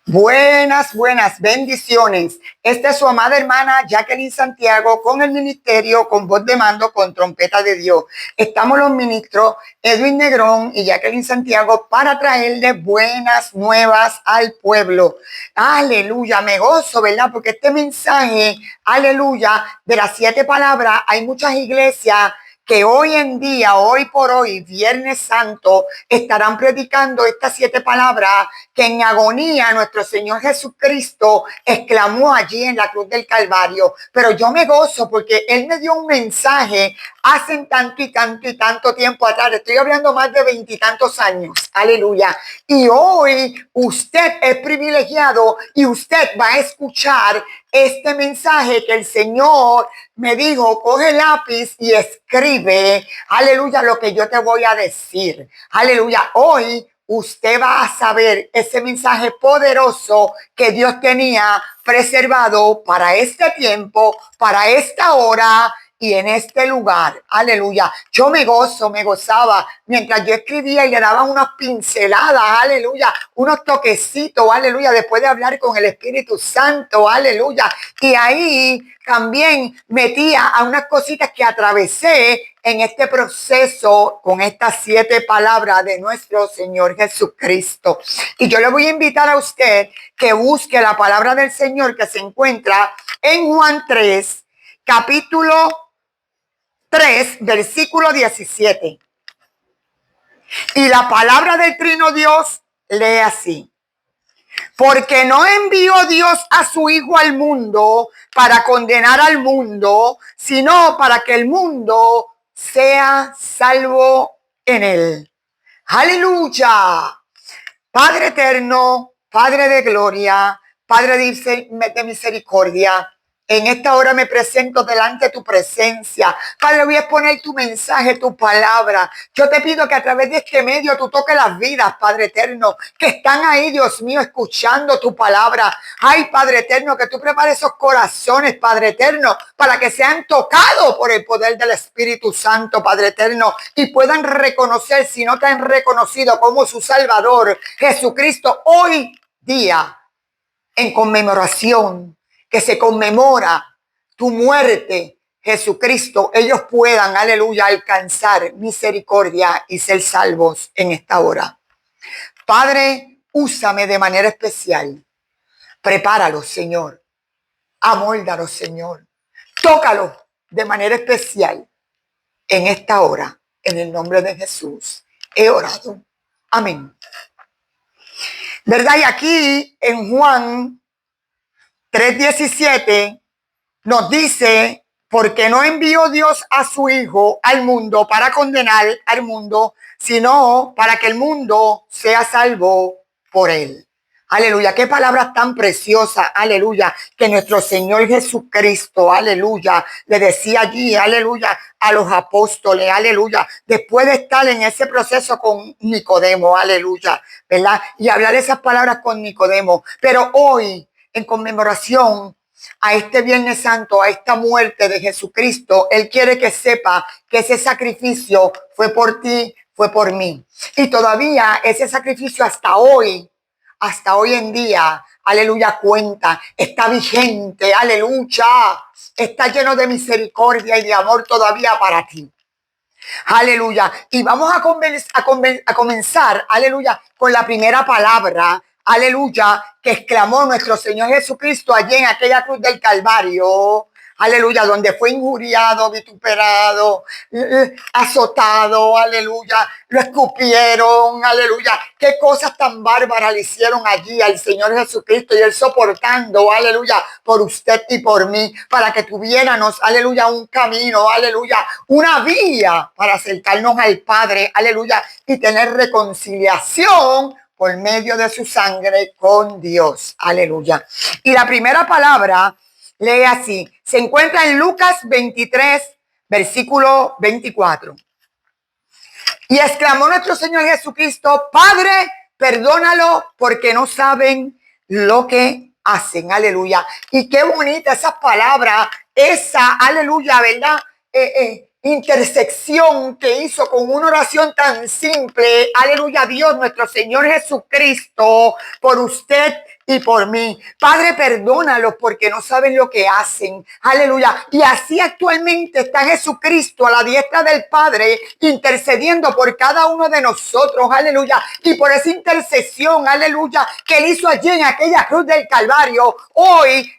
Buenas, buenas bendiciones. Esta es su amada hermana Jacqueline Santiago con el ministerio con voz de mando con trompeta de Dios. Estamos los ministros Edwin Negrón y Jacqueline Santiago para traerle buenas nuevas al pueblo. Aleluya, me gozo, ¿verdad? Porque este mensaje, aleluya, de las 7 palabras, hay muchas iglesias que hoy en día, hoy por hoy, Viernes Santo, estarán predicando estas 7 palabras que en agonía nuestro Señor Jesucristo exclamó allí en la cruz del Calvario. Pero yo me gozo porque Él me dio un mensaje hace tanto y tanto y tanto tiempo atrás. Estoy hablando más de 20 y tantos años. Aleluya. Y hoy usted es privilegiado y usted va a escuchar este mensaje que el Señor me dijo: coge lápiz y escribe, aleluya, lo que yo te voy a decir. Aleluya. Hoy usted va a saber ese mensaje poderoso que Dios tenía preservado para este tiempo, para esta hora y en este lugar. Aleluya. Yo me gozo, me gozaba mientras yo escribía y le daba unas pinceladas, aleluya, unos toquecitos, aleluya, después de hablar con el Espíritu Santo, aleluya. Y ahí también metía a unas cositas que atravesé en este proceso con estas 7 palabras de nuestro Señor Jesucristo. Y yo le voy a invitar a usted que busque la palabra del Señor que se encuentra en Juan 3, capítulo 3, versículo 17. Y la palabra del Trino Dios lee así: porque no envió Dios a su Hijo al mundo para condenar al mundo, sino para que el mundo sea salvo en él. Aleluya. Padre eterno, Padre de gloria, Padre de misericordia, en esta hora me presento delante de tu presencia. Padre, voy a exponer tu mensaje, tu palabra. Yo te pido que a través de este medio tú toques las vidas, Padre eterno, que están ahí, Dios mío, escuchando tu palabra. Ay, Padre eterno, que tú prepares esos corazones, Padre eterno, para que sean tocados por el poder del Espíritu Santo, Padre eterno, y puedan reconocer, si no te han reconocido como su Salvador, Jesucristo, hoy día, en conmemoración, que se conmemora tu muerte, Jesucristo, ellos puedan, aleluya, alcanzar misericordia y ser salvos en esta hora. Padre, úsame de manera especial. Prepáralos, Señor. Amóldalos, Señor. Tócalos de manera especial en esta hora. En el nombre de Jesús he orado. Amén. ¿Verdad? Y aquí en Juan 3:17 nos dice: porque no envió Dios a su Hijo al mundo para condenar al mundo, sino para que el mundo sea salvo por él. Aleluya, qué palabras tan preciosas, aleluya, que nuestro Señor Jesucristo, aleluya, le decía allí, aleluya, a los apóstoles, aleluya, después de estar en ese proceso con Nicodemo, aleluya, ¿verdad? Y hablar esas palabras con Nicodemo. Pero hoy, en conmemoración a este Viernes Santo, a esta muerte de Jesucristo, Él quiere que sepa que ese sacrificio fue por ti, fue por mí. Y todavía ese sacrificio hasta hoy en día, aleluya, cuenta, está vigente, aleluya, está lleno de misericordia y de amor todavía para ti. Aleluya. Y vamos a comenzar, aleluya, con la primera palabra, aleluya, que exclamó nuestro Señor Jesucristo allí en aquella cruz del Calvario. Aleluya, donde fue injuriado, vituperado, azotado, aleluya, lo escupieron, aleluya. Qué cosas tan bárbaras le hicieron allí al Señor Jesucristo, y Él soportando, aleluya, por usted y por mí, para que tuviéramos, aleluya, un camino, aleluya, una vía para acercarnos al Padre, aleluya, y tener reconciliación por medio de su sangre con Dios, aleluya. Y la primera palabra lee así, se encuentra en Lucas 23, versículo 24. Y exclamó nuestro Señor Jesucristo: Padre, perdónalo porque no saben lo que hacen, aleluya. Y qué bonita esas palabras, esa, aleluya, ¿verdad? Intersección que hizo con una oración tan simple, aleluya, Dios nuestro Señor Jesucristo, por usted y por mí. Padre, perdónalos porque no saben lo que hacen. Aleluya. Y así actualmente está Jesucristo a la diestra del Padre, intercediendo por cada uno de nosotros. Aleluya. Y por esa intercesión, aleluya, que él hizo allí en aquella cruz del Calvario, hoy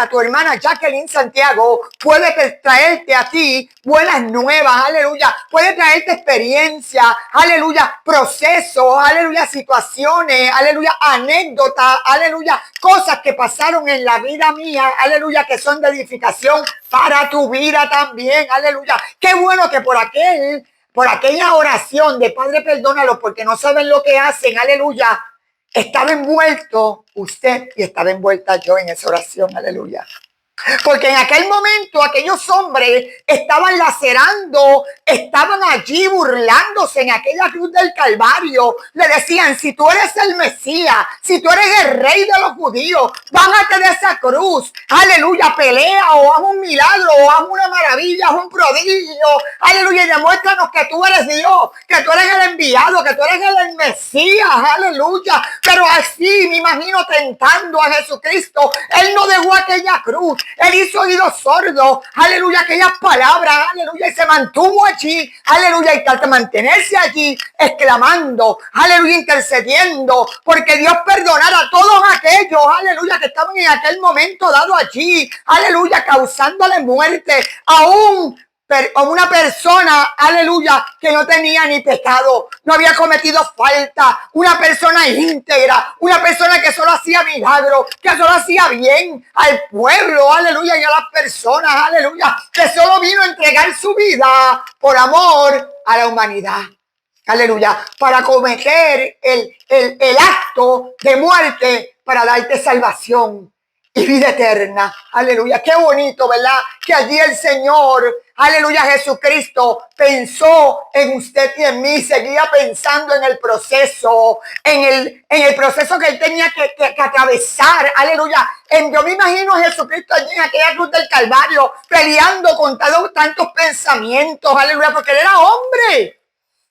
tu hermana Jacqueline Santiago puede traerte a ti buenas nuevas. Aleluya. Puede traerte experiencia. Aleluya. Procesos. Aleluya. Situaciones. Aleluya. Anécdotas. Aleluya. Cosas que pasaron en la vida mía, aleluya, que son de edificación para tu vida también, aleluya. Qué bueno que por aquella oración de Padre, perdónalo porque no saben lo que hacen, aleluya, estaba envuelto usted y estaba envuelta yo en esa oración, aleluya. Porque en aquel momento aquellos hombres estaban lacerando, estaban allí burlándose en aquella cruz del Calvario. Le decían, si tú eres el Mesías, si tú eres el rey de los judíos, bájate de esa cruz. Aleluya, pelea o haz un milagro o haz una maravilla, haz un prodigio. Aleluya, y demuéstranos que tú eres Dios, que tú eres el enviado, que tú eres el Mesías. Aleluya. Pero así me imagino tentando a Jesucristo. Él no dejó aquella cruz. Él hizo oídos sordos, aleluya, aquellas palabras, aleluya, y se mantuvo allí, aleluya, y trata de mantenerse allí, exclamando, aleluya, intercediendo, porque Dios perdonara a todos aquellos, aleluya, que estaban en aquel momento dado allí, aleluya, causándole muerte, aún a una persona, aleluya, que no tenía ni pecado, no había cometido falta, una persona íntegra, una persona que solo hacía milagros, que solo hacía bien al pueblo, aleluya, y a las personas, aleluya, que solo vino a entregar su vida por amor a la humanidad. Aleluya, para cometer el acto de muerte para darte salvación y vida eterna. Aleluya, qué bonito, ¿verdad? Que allí el Señor, aleluya, Jesucristo pensó en usted y en mí, seguía pensando en el proceso, en el proceso que él tenía que atravesar. Aleluya, yo me imagino a Jesucristo allí en aquella cruz del Calvario peleando con tantos pensamientos. Aleluya, porque él era hombre.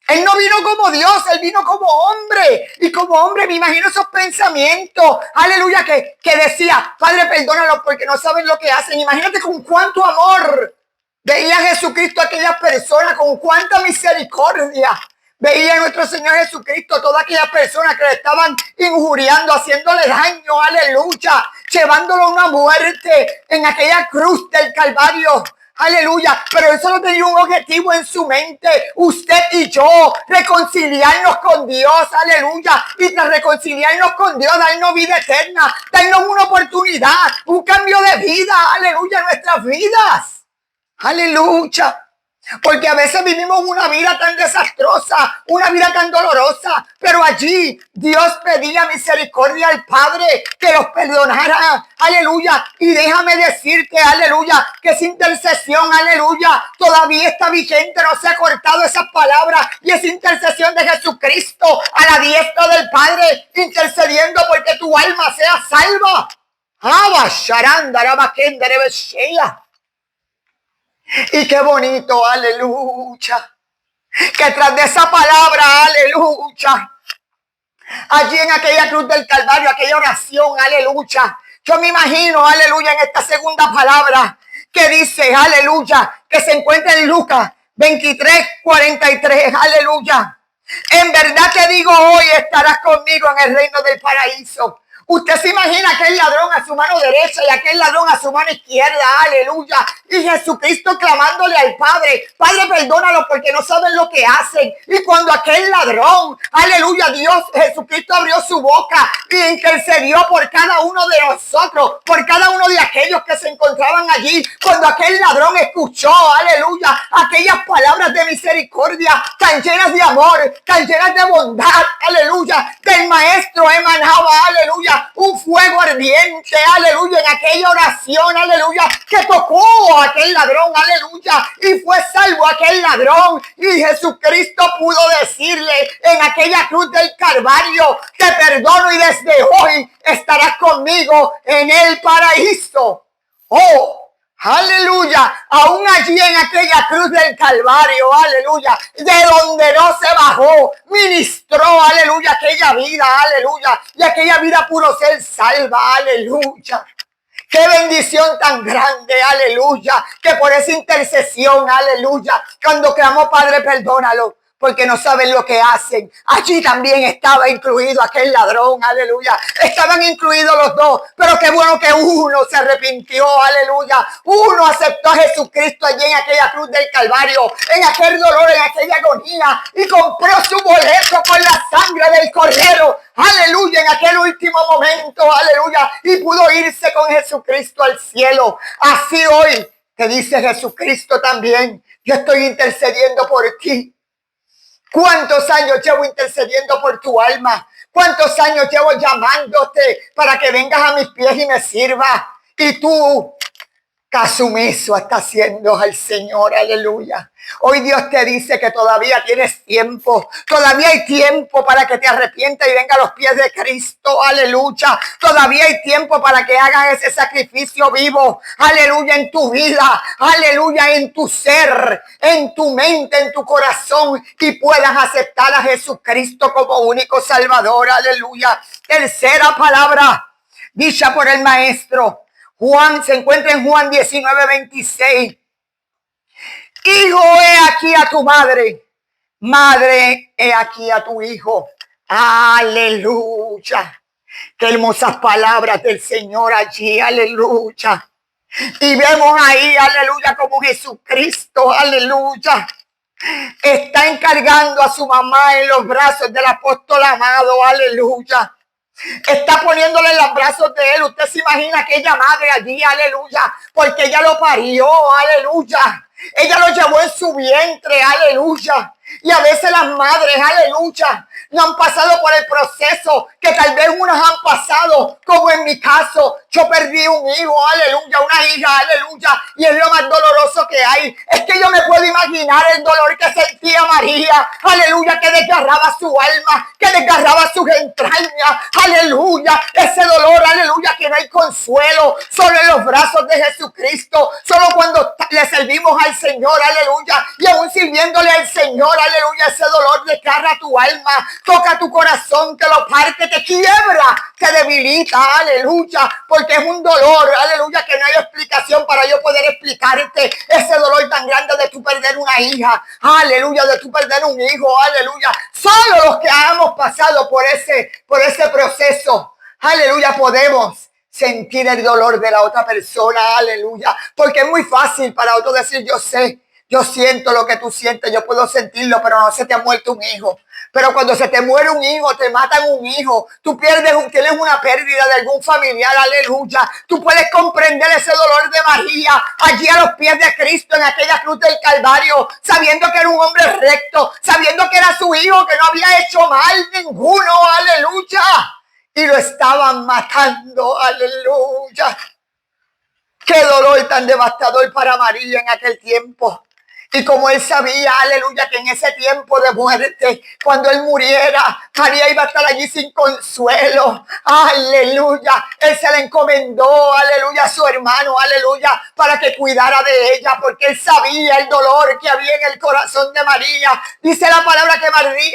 Él no vino como Dios, él vino como hombre. Y como hombre me imagino esos pensamientos, aleluya, que decía, Padre, perdónalos porque no saben lo que hacen. Imagínate con cuánto amor veía Jesucristo a aquellas personas, con cuánta misericordia veía nuestro Señor Jesucristo todas aquellas personas que le estaban injuriando, haciéndole daño, aleluya, llevándolo a una muerte en aquella cruz del Calvario. Aleluya, pero eso no tenía un objetivo en su mente, usted y yo, reconciliarnos con Dios, aleluya, y tras reconciliarnos con Dios, darnos vida eterna, darnos una oportunidad, un cambio de vida, aleluya, en nuestras vidas, aleluya. Porque a veces vivimos una vida tan desastrosa, una vida tan dolorosa, pero allí Dios pedía misericordia al Padre que los perdonara, aleluya, y déjame decirte, aleluya, que esa intercesión, aleluya, todavía está vigente, no se ha cortado esas palabras, y esa intercesión de Jesucristo a la diestra del Padre, intercediendo porque tu alma sea salva. Y qué bonito, aleluya, que tras de esa palabra, aleluya, allí en aquella cruz del Calvario, aquella oración, aleluya, yo me imagino, aleluya, en esta segunda palabra que dice, aleluya, que se encuentra en Lucas 23:43, aleluya. En verdad te digo, hoy estarás conmigo en el reino del paraíso. Usted se imagina aquel ladrón a su mano derecha y aquel ladrón a su mano izquierda, aleluya. Y Jesucristo clamándole al Padre, Padre, perdónalo porque no saben lo que hacen. Y cuando aquel ladrón, aleluya, Jesucristo abrió su boca y intercedió por cada uno de nosotros, por cada uno de aquellos que se encontraban allí. Cuando aquel ladrón escuchó, aleluya, aquellas palabras de misericordia, tan llenas de amor, tan llenas de bondad, aleluya, del Maestro emanaba, aleluya, un fuego ardiente, aleluya, en aquella oración, aleluya, que tocó a aquel ladrón, aleluya, y fue salvo aquel ladrón, y Jesucristo pudo decirle en aquella cruz del Calvario, te perdono y desde hoy estarás conmigo en el paraíso. Oh, aleluya, aún allí en aquella cruz del Calvario, aleluya, de donde no se bajó, ministró, aleluya, aquella vida, aleluya, y aquella vida pudo ser salva, aleluya. Qué bendición tan grande, aleluya, que por esa intercesión, aleluya, cuando clamó, Padre, perdónalo, porque no saben lo que hacen. Allí también estaba incluido aquel ladrón, aleluya. Estaban incluidos los dos, pero qué bueno que uno se arrepintió, aleluya. Uno aceptó a Jesucristo allí en aquella cruz del Calvario, en aquel dolor, en aquella agonía, y compró su boleto con la sangre del Cordero, aleluya, en aquel último momento, aleluya, y pudo irse con Jesucristo al cielo. Así hoy te dice Jesucristo también: yo estoy intercediendo por ti. ¿Cuántos años llevo intercediendo por tu alma? ¿Cuántos años llevo llamándote para que vengas a mis pies y me sirvas? Y tú, caso omiso está haciendo al Señor, aleluya. Hoy Dios te dice que todavía tienes tiempo, todavía hay tiempo para que te arrepientas y venga a los pies de Cristo, aleluya. Todavía hay tiempo para que hagas ese sacrificio vivo, aleluya, en tu vida, aleluya, en tu ser, en tu mente, en tu corazón, y puedas aceptar a Jesucristo como único Salvador, aleluya. Tercera palabra dicha por el maestro Juan, se encuentra en Juan 19:26. Hijo, he aquí a tu madre. Madre, he aquí a tu hijo. Aleluya. Qué hermosas palabras del Señor allí. Aleluya. Y vemos ahí, aleluya, como Jesucristo, aleluya, está encargando a su mamá en los brazos del apóstol amado. Aleluya. Está poniéndole en los brazos de él. Usted se imagina aquella madre allí, aleluya, porque ella lo parió, aleluya. Ella lo llevó en su vientre, aleluya. Y a veces las madres, aleluya, no han pasado por el proceso que tal vez unas han pasado, como en mi caso. Yo perdí un hijo, aleluya, una hija, aleluya, y es lo más doloroso que hay. Es que yo me puedo imaginar el dolor que sentía María, aleluya, que desgarraba su alma, que desgarraba sus entrañas, aleluya, ese dolor, aleluya, que no hay consuelo, solo en los brazos de Jesucristo, solo cuando le servimos al Señor, aleluya, y aún sirviéndole al Señor, aleluya, ese dolor desgarra tu alma, toca tu corazón, te lo parte, te quiebra, te debilita, aleluya, porque es un dolor, aleluya, que no hay explicación para yo poder explicarte ese dolor tan grande de tu perder una hija, aleluya, de tu perder un hijo, aleluya. Solo los que hemos pasado por ese proceso, aleluya, podemos sentir el dolor de la otra persona, aleluya, porque es muy fácil para otro decir: yo sé, yo siento lo que tú sientes, yo puedo sentirlo, pero no se te ha muerto un hijo. Pero cuando se te muere un hijo, te matan un hijo, tú tienes una pérdida de algún familiar, aleluya. Tú puedes comprender ese dolor de María allí a los pies de Cristo en aquella cruz del Calvario, sabiendo que era un hombre recto, sabiendo que era su hijo, que no había hecho mal ninguno, aleluya. Y lo estaban matando, aleluya. Qué dolor tan devastador para María en aquel tiempo. Y como él sabía, aleluya, que en ese tiempo de muerte, cuando él muriera, María iba a estar allí sin consuelo, aleluya. Él se le encomendó, aleluya, a su hermano, aleluya, para que cuidara de ella, porque él sabía el dolor que había en el corazón de María. Dice la palabra que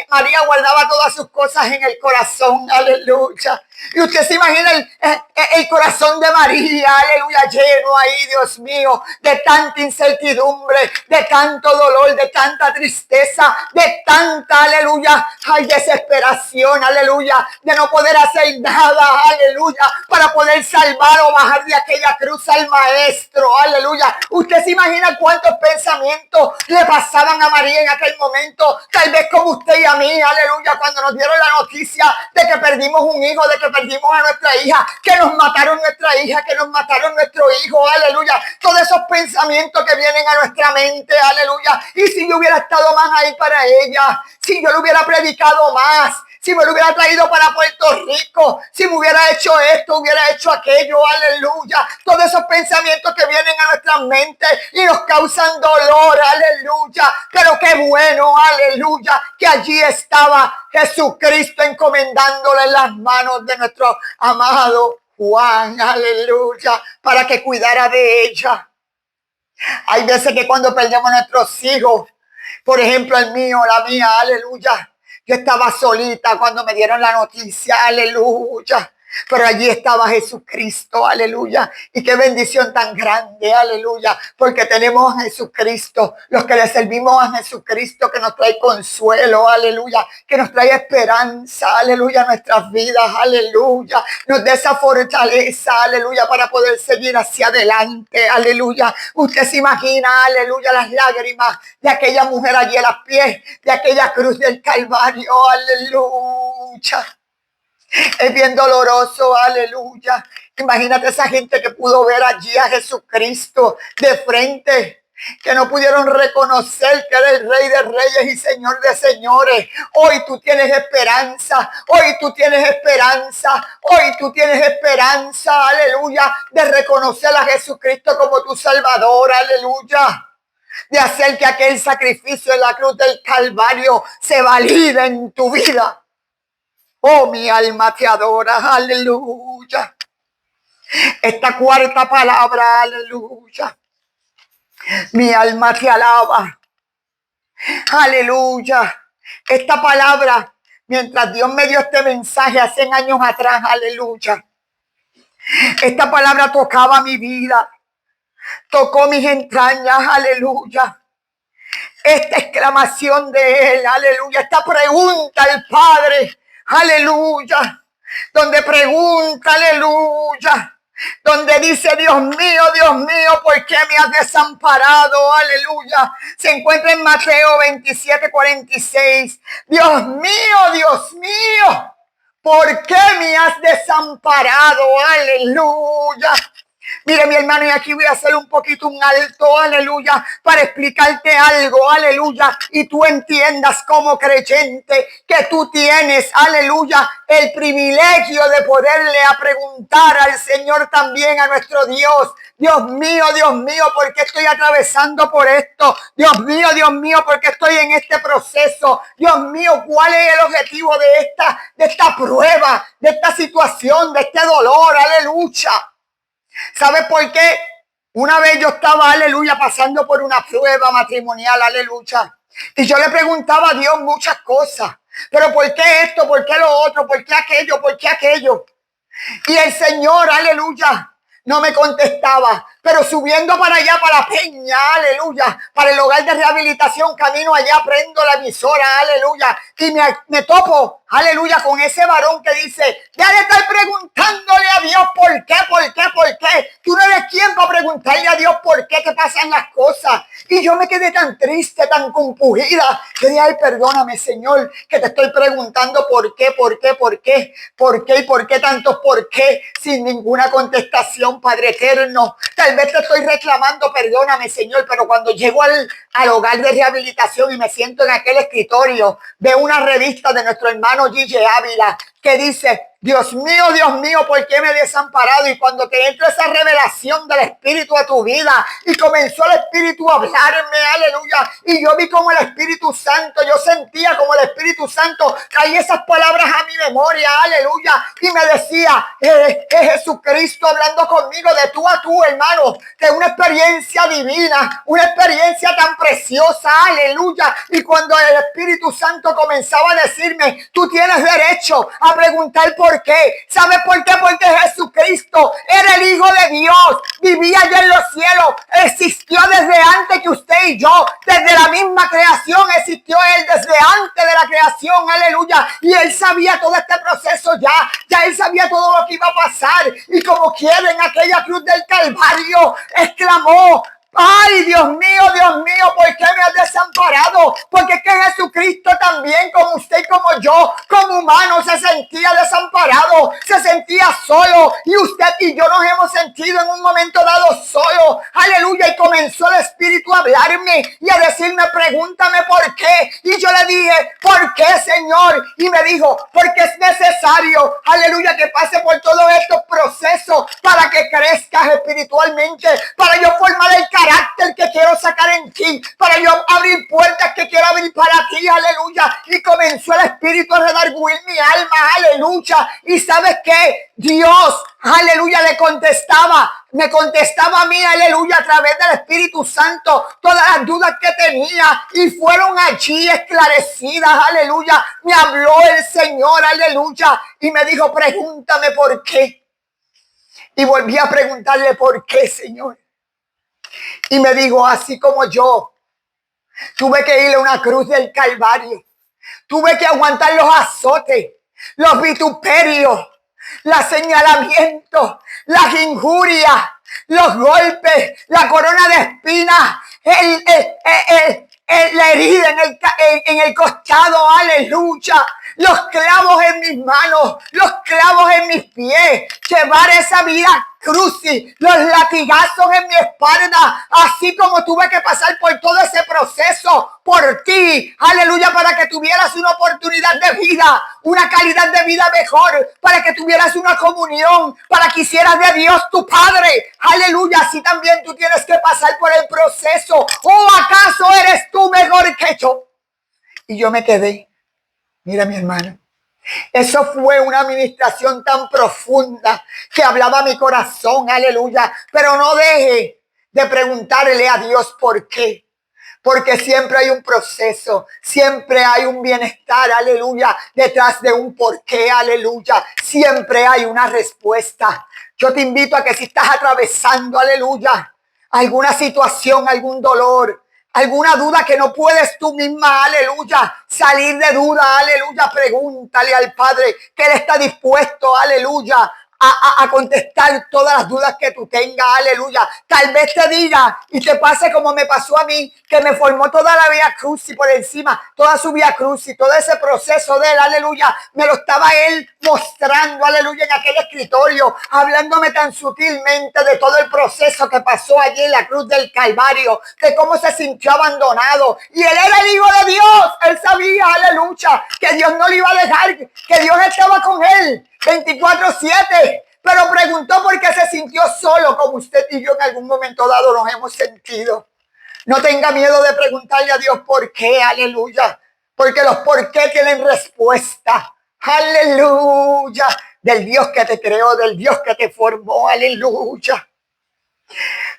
María guardaba todas sus cosas en el corazón, aleluya. Y usted se imagina el corazón de María, aleluya, lleno ahí, Dios mío, de tanta incertidumbre, de tanto dolor, de tanta tristeza, de tanta, aleluya, ay, desesperación, aleluya, de no poder hacer nada, aleluya, para poder salvar o bajar de aquella cruz al maestro, aleluya. Usted se imagina cuántos pensamientos le pasaban a María en aquel momento, tal vez como usted y a mí, aleluya, cuando nos dieron la noticia de que perdimos un hijo, de que perdimos a nuestra hija, que nos mataron nuestra hija, que nos mataron nuestro hijo, aleluya. Todos esos pensamientos que vienen a nuestra mente, aleluya. Y si yo hubiera estado más ahí para ella, si yo le hubiera predicado más, si me lo hubiera traído para Puerto Rico, si me hubiera hecho esto, hubiera hecho aquello, aleluya. Todos esos pensamientos que vienen a nuestras mentes y nos causan dolor, aleluya. Pero qué bueno, aleluya, que allí estaba Jesucristo encomendándole en las manos de nuestro amado Juan, aleluya, para que cuidara de ella. Hay veces que cuando perdemos nuestros hijos, por ejemplo el mío, la mía, aleluya, yo estaba solita cuando me dieron la noticia, aleluya. Pero allí estaba Jesucristo, aleluya. Y qué bendición tan grande, aleluya. Porque tenemos a Jesucristo, los que le servimos a Jesucristo, que nos trae consuelo, aleluya. Que nos trae esperanza, aleluya, a nuestras vidas, aleluya. Nos da esa fortaleza, aleluya, para poder seguir hacia adelante, aleluya. Usted se imagina, aleluya, las lágrimas de aquella mujer allí a los pies de aquella cruz del Calvario, aleluya. Es bien doloroso, aleluya. Imagínate esa gente que pudo ver allí a Jesucristo de frente, que no pudieron reconocer que era el Rey de Reyes y Señor de Señores. Hoy tú tienes esperanza, hoy tú tienes esperanza, hoy tú tienes esperanza, aleluya, de reconocer a Jesucristo como tu Salvador, aleluya. De hacer que aquel sacrificio en la cruz del Calvario se valide en tu vida. Oh, mi alma te adora, aleluya. Esta cuarta palabra, aleluya. Mi alma te alaba, aleluya. Esta palabra, mientras Dios me dio este mensaje hace años atrás, aleluya. Esta palabra tocaba mi vida, tocó mis entrañas, aleluya. Esta exclamación de él, aleluya. Esta pregunta al Padre, aleluya, donde pregunta, aleluya, donde dice, Dios mío, ¿por qué me has desamparado? Aleluya. Se encuentra en Mateo 27:46. Dios mío, ¿por qué me has desamparado? Aleluya. Mire, mi hermano, y aquí voy a hacer un poquito un alto, aleluya, para explicarte algo, aleluya, y tú entiendas como creyente que tú tienes, aleluya, el privilegio de poderle a preguntar al Señor también, a nuestro Dios. Dios mío, ¿por qué estoy atravesando por esto? Dios mío, ¿por qué estoy en este proceso? Dios mío, ¿cuál es el objetivo de esta prueba, de esta situación, de este dolor? Aleluya. ¿Sabes por qué? Una vez yo estaba, aleluya, pasando por una prueba matrimonial, aleluya. Y yo le preguntaba a Dios muchas cosas. Pero ¿por qué esto? ¿Por qué lo otro? ¿Por qué aquello? ¿Por qué aquello? Y el Señor, aleluya, no me contestaba. Pero subiendo para allá, para la peña, aleluya, para el hogar de rehabilitación, camino allá, prendo la emisora, aleluya, y me topo, aleluya, con ese varón que dice, ya de estar preguntándole a Dios por qué. Tú no eres quien para preguntarle a Dios por qué te pasan las cosas. Y yo me quedé tan triste, tan compungida, que dije, ay, perdóname, Señor, que te estoy preguntando por qué, y por qué tantos por qué, sin ninguna contestación, Padre eterno. Tal vez te estoy reclamando, perdóname, Señor, pero cuando llego al hogar de rehabilitación y me siento en aquel escritorio, veo una revista de nuestro hermano Gigi Ávila que dice, Dios mío, ¿por qué me he desamparado? Y cuando te entró esa revelación del Espíritu a tu vida y comenzó el Espíritu a hablarme, aleluya, y yo vi como el Espíritu Santo, yo sentía como el Espíritu Santo traía esas palabras a mi memoria, aleluya, y me decía, es Jesucristo hablando conmigo de tú a tú, hermano, de una experiencia divina, una experiencia tan preciosa, aleluya. Y cuando el Espíritu Santo comenzaba a decirme, tú tienes derecho a preguntar por qué. ¿Sabes por qué? Porque Jesucristo era el Hijo de Dios, vivía allá en los cielos, existió desde antes que usted y yo, desde la misma creación existió Él, desde antes de la creación, aleluya. Y Él sabía todo este proceso ya Él sabía todo lo que iba a pasar. Y como quiera en aquella cruz del Calvario, exclamó, ay, Dios mío, ¿por qué me has desamparado? Porque es que Jesucristo también, como usted y como yo, como humano, se sentía desamparado, se sentía solo. Y usted y yo nos hemos sentido en un momento dado solo. Aleluya. Y comenzó el Espíritu a hablarme y a decirme, pregúntame por qué. Y yo le dije, ¿por qué, Señor? Y me dijo, porque es necesario, aleluya, que pase por todos estos procesos para que crezcas espiritualmente, para yo formar el carácter carácter que quiero sacar en ti, para yo abrir puertas que quiero abrir para ti, aleluya. Y comenzó el Espíritu a redarguir mi alma, aleluya. Y ¿sabes qué? Dios, aleluya, me contestaba a mí, aleluya, a través del Espíritu Santo, todas las dudas que tenía y fueron allí esclarecidas, aleluya. Me habló el Señor, aleluya, y me dijo, pregúntame por qué. Y volví a preguntarle por qué, Señor. Y me dijo, así como yo tuve que ir a una cruz del Calvario, tuve que aguantar los azotes, los vituperios, los señalamientos, las injurias, los golpes, la corona de espinas, la herida en el costado, aleluya, los clavos en mis manos, los clavos en mis pies, llevar esa vida crucis, los latigazos en mi espalda, así como tuve que pasar por todo ese proceso por ti, aleluya, para que tuvieras una oportunidad de vida, una calidad de vida mejor, para que tuvieras una comunión, para que hicieras de Dios tu Padre, aleluya. Así también tú tienes que pasar por el proceso. ¿O acaso eres tú mejor que yo? Y yo me quedé. Mira, mi hermano, eso fue una administración tan profunda que hablaba mi corazón, aleluya. Pero no deje de preguntarle a Dios por qué. Porque siempre hay un proceso, siempre hay un bienestar, aleluya, detrás de un porqué, aleluya. Siempre hay una respuesta. Yo te invito a que si estás atravesando, aleluya, alguna situación, algún dolor, alguna duda que no puedes tú misma, aleluya, salir de duda, aleluya, pregúntale al Padre que Él está dispuesto, aleluya, a contestar todas las dudas que tú tengas, aleluya. Tal vez te diga y te pase como me pasó a mí, que me formó toda la vía crucis por encima, toda su vía crucis, todo ese proceso de él, aleluya, me lo estaba él mostrando, aleluya, en aquel escritorio, hablándome tan sutilmente de todo el proceso que pasó allí en la cruz del Calvario, de cómo se sintió abandonado. Y él era el Hijo de Dios, él sabía, aleluya, que Dios no le iba a dejar, que Dios estaba con él 24/7, pero preguntó por qué se sintió solo, como usted y yo en algún momento dado nos hemos sentido. No tenga miedo de preguntarle a Dios por qué, aleluya, porque los por qué tienen respuesta, aleluya, del Dios que te creó, del Dios que te formó, aleluya,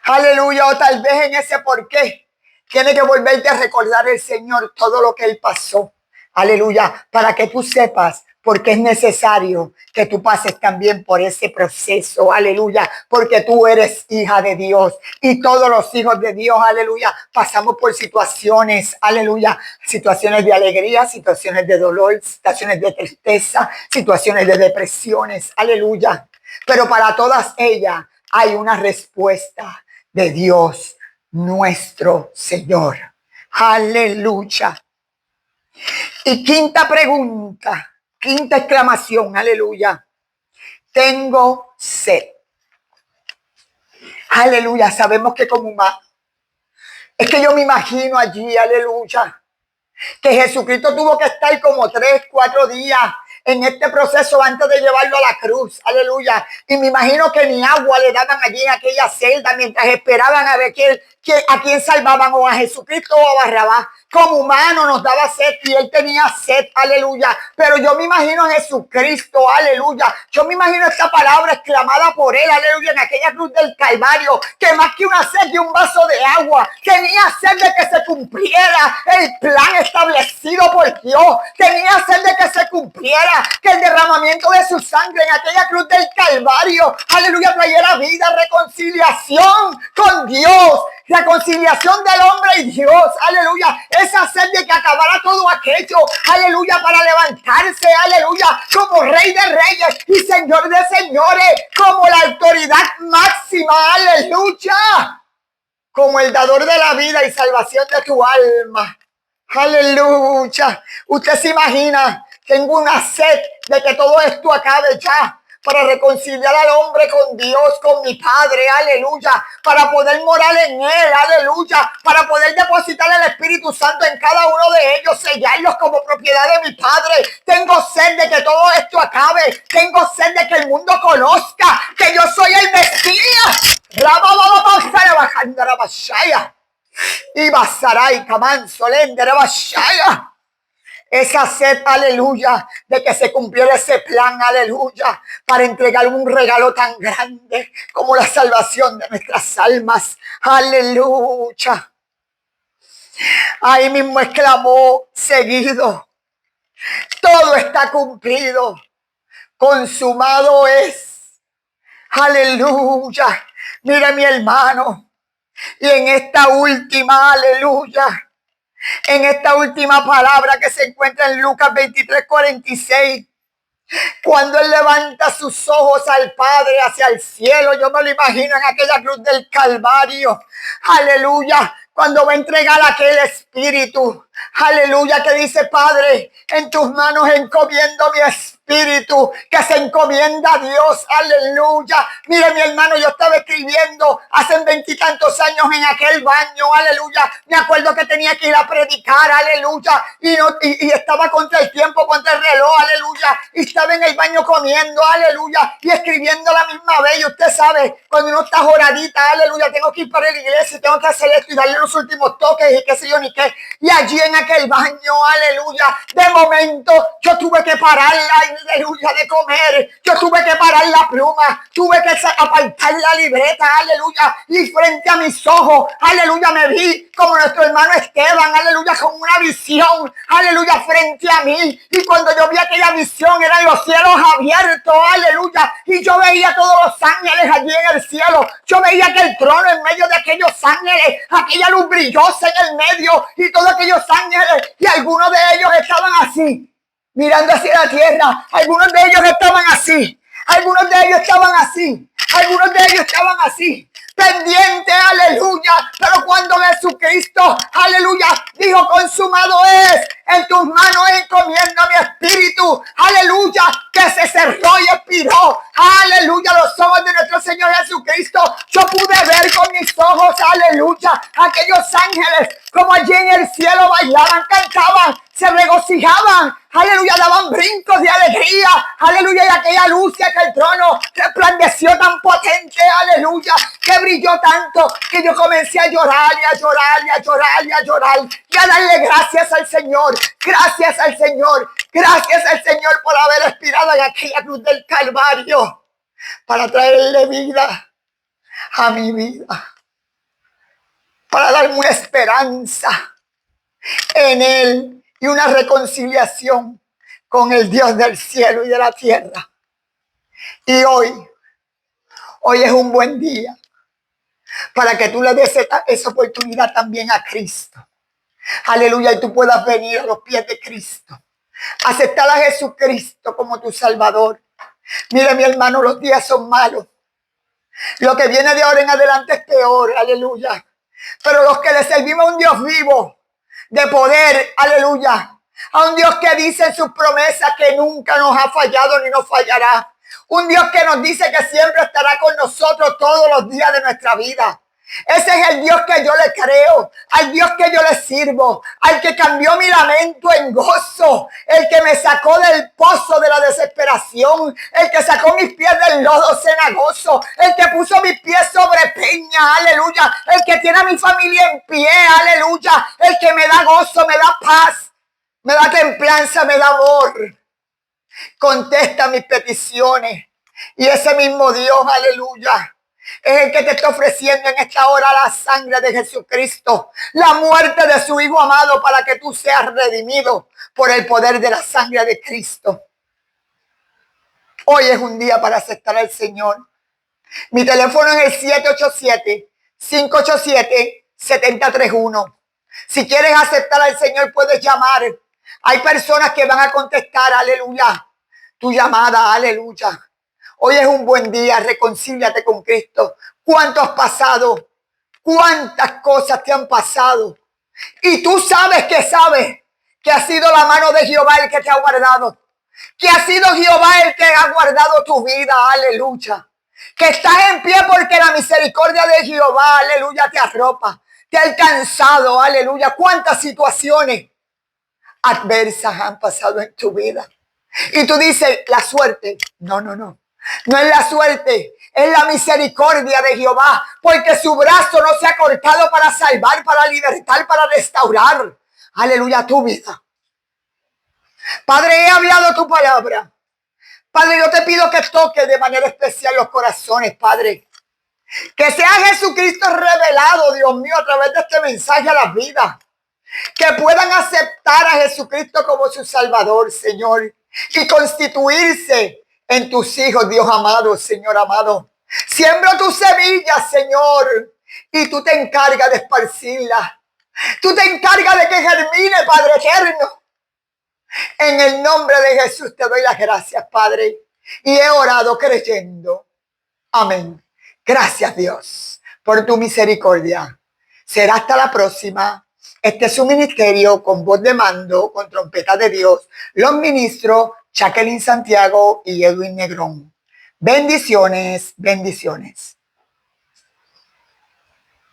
aleluya. O tal vez en ese por qué tiene que volverte a recordar el Señor todo lo que Él pasó, aleluya, para que tú sepas porque es necesario que tú pases también por ese proceso, aleluya, porque tú eres hija de Dios y todos los hijos de Dios, aleluya, pasamos por situaciones, aleluya, situaciones de alegría, situaciones de dolor, situaciones de tristeza, situaciones de depresiones, aleluya, pero para todas ellas hay una respuesta de Dios, nuestro Señor, aleluya. Y quinta pregunta, quinta exclamación, aleluya. Tengo sed. Aleluya, sabemos que como más. Es que yo me imagino allí, aleluya, que Jesucristo tuvo que estar como 3, 4 días en este proceso antes de llevarlo a la cruz, aleluya. Y me imagino que ni agua le daban allí en aquella celda mientras esperaban a ver a quién salvaban, o a Jesucristo o a Barrabás. Como humano nos daba sed y él tenía sed, aleluya. Pero yo me imagino a Jesucristo, aleluya. Yo me imagino esta palabra exclamada por él, aleluya, en aquella cruz del Calvario, que más que una sed de un vaso de agua, tenía sed de que se cumpliera el plan establecido por Dios. Tenía sed de que se cumpliera, que el derramamiento de su sangre en aquella cruz del Calvario, aleluya, trayera vida, reconciliación con Dios, reconciliación del hombre y Dios, aleluya. Esa sed de que acabara todo aquello, aleluya, para levantarse, aleluya, como Rey de Reyes y Señor de Señores, como la autoridad máxima, aleluya, como el dador de la vida y salvación de tu alma, aleluya. Usted se imagina, tengo una sed de que todo esto acabe ya, para reconciliar al hombre con Dios, con mi Padre, aleluya, para poder morar en Él, aleluya, para poder depositar el Espíritu Santo en cada uno de ellos, sellarlos como propiedad de mi Padre. Tengo sed de que todo esto acabe, tengo sed de que el mundo conozca que yo soy el Mesías. Y Basarai, Camán, Solende, Rebashaya. Esa sed, aleluya, de que se cumpliera ese plan, aleluya, para entregar un regalo tan grande como la salvación de nuestras almas, aleluya. Ahí mismo exclamó seguido: todo está cumplido, consumado es, aleluya. Mire, mi hermano, y en esta última, aleluya, en esta última palabra que se encuentra en Lucas 23:46, cuando él levanta sus ojos al Padre hacia el cielo, yo me lo imagino en aquella cruz del Calvario, aleluya, cuando va a entregar aquel espíritu, aleluya, que dice: Padre, en tus manos encomiendo mi espíritu, que se encomienda a Dios, aleluya. Mire, mi hermano, yo estaba escribiendo hace 20 y tantos años en aquel baño, aleluya. Me acuerdo que tenía que ir a predicar, aleluya, y estaba contra el tiempo, contra el reloj, aleluya, y estaba en el baño comiendo, aleluya, y escribiendo a la misma vez. Y usted sabe, cuando uno está joradita, aleluya, tengo que ir para la iglesia y tengo que hacer esto y darle los últimos toques y qué sé yo ni qué. Y allí en aquel baño, aleluya, de momento yo tuve que parar, aleluya, de comer, yo tuve que parar la pluma, tuve que apartar la libreta, aleluya, y frente a mis ojos, aleluya, me vi como nuestro hermano Esteban, aleluya, con una visión, aleluya, frente a mí. Y cuando yo vi aquella visión, eran los cielos abiertos, aleluya, y yo veía todos los ángeles allí en el cielo. Yo veía que el trono en medio de aquellos ángeles, aquella luz brillosa en el medio, y todos aquellos ángeles, y algunos de ellos estaban así, mirando hacia la tierra. Algunos de ellos estaban así, algunos de ellos estaban así, algunos de ellos estaban así, pendiente, aleluya. Pero cuando Jesucristo, aleluya, dijo: consumado es, en tus manos encomiendo mi espíritu, aleluya, que se cerró y expiró, aleluya, los ojos de nuestro Señor Jesucristo. Yo pude ver con mis ojos, aleluya, aquellos ángeles como allí en el cielo bailaban, cantaban, se regocijaban, aleluya, daban brincos de alegría, aleluya, y aquella luz y aquel trono resplandeció tan potente, aleluya, que brilló tanto que yo comencé a llorar y a llorar y a llorar y a llorar y a darle gracias al Señor, gracias al Señor, gracias al Señor por haber expirado en aquella cruz del Calvario para traerle vida a mi vida, para darme una esperanza en Él y una reconciliación con el Dios del cielo y de la tierra. Y hoy es un buen día para que tú le des esa oportunidad también a Cristo. Aleluya, y tú puedas venir a los pies de Cristo, aceptar a Jesucristo como tu Salvador. Mire, mi hermano, los días son malos. Lo que viene de ahora en adelante es peor, aleluya. Pero los que le servimos a un Dios vivo, de poder, aleluya, a un Dios que dice en sus promesas que nunca nos ha fallado ni nos fallará, un Dios que nos dice que siempre estará con nosotros todos los días de nuestra vida. Ese es el Dios que yo le creo, al Dios que yo le sirvo, al que cambió mi lamento en gozo, el que me sacó del pozo de la desesperación, el que sacó mis pies del lodo cenagoso, el que puso mis pies sobre peña, aleluya, el que tiene a mi familia en pie, aleluya, el que me da gozo, me da paz, me da templanza, me da amor, contesta mis peticiones. Y ese mismo Dios, aleluya, es el que te está ofreciendo en esta hora la sangre de Jesucristo, la muerte de su Hijo amado, para que tú seas redimido por el poder de la sangre de Cristo. Hoy es un día para aceptar al Señor. Mi teléfono es el 787-587-7031. Si quieres aceptar al Señor, puedes llamar. Hay personas que van a contestar, aleluya, tu llamada, aleluya. Hoy es un buen día, reconcíliate con Cristo. ¿Cuánto has pasado? ¿Cuántas cosas te han pasado? Y tú sabes que ha sido la mano de Jehová el que te ha guardado. que ha sido Jehová el que ha guardado tu vida, aleluya. Que estás en pie porque la misericordia de Jehová, aleluya, te arropa, te ha alcanzado, aleluya. ¿Cuántas situaciones adversas han pasado en tu vida? Y tú dices, la suerte. No, no, no. No es la suerte, es la misericordia de Jehová, porque su brazo no se ha cortado para salvar, para libertar, para restaurar, aleluya, tu vida. Padre, he hablado tu palabra. Padre, yo te pido que toques de manera especial los corazones, Padre. Que sea Jesucristo revelado, Dios mío, a través de este mensaje a las vidas. Que puedan aceptar a Jesucristo como su Salvador, Señor. Y constituirse en tus hijos, Dios amado, Señor amado. Siembro tus semillas, Señor. Y tú te encargas de esparcirlas. Tú te encargas de que germine, Padre eterno. En el nombre de Jesús te doy las gracias, Padre. Y he orado creyendo. Amén. Gracias, Dios, por tu misericordia. Será hasta la próxima. Este es su ministerio con voz de mando, con trompeta de Dios. Los ministros Jacqueline Santiago y Edwin Negrón. Bendiciones, bendiciones.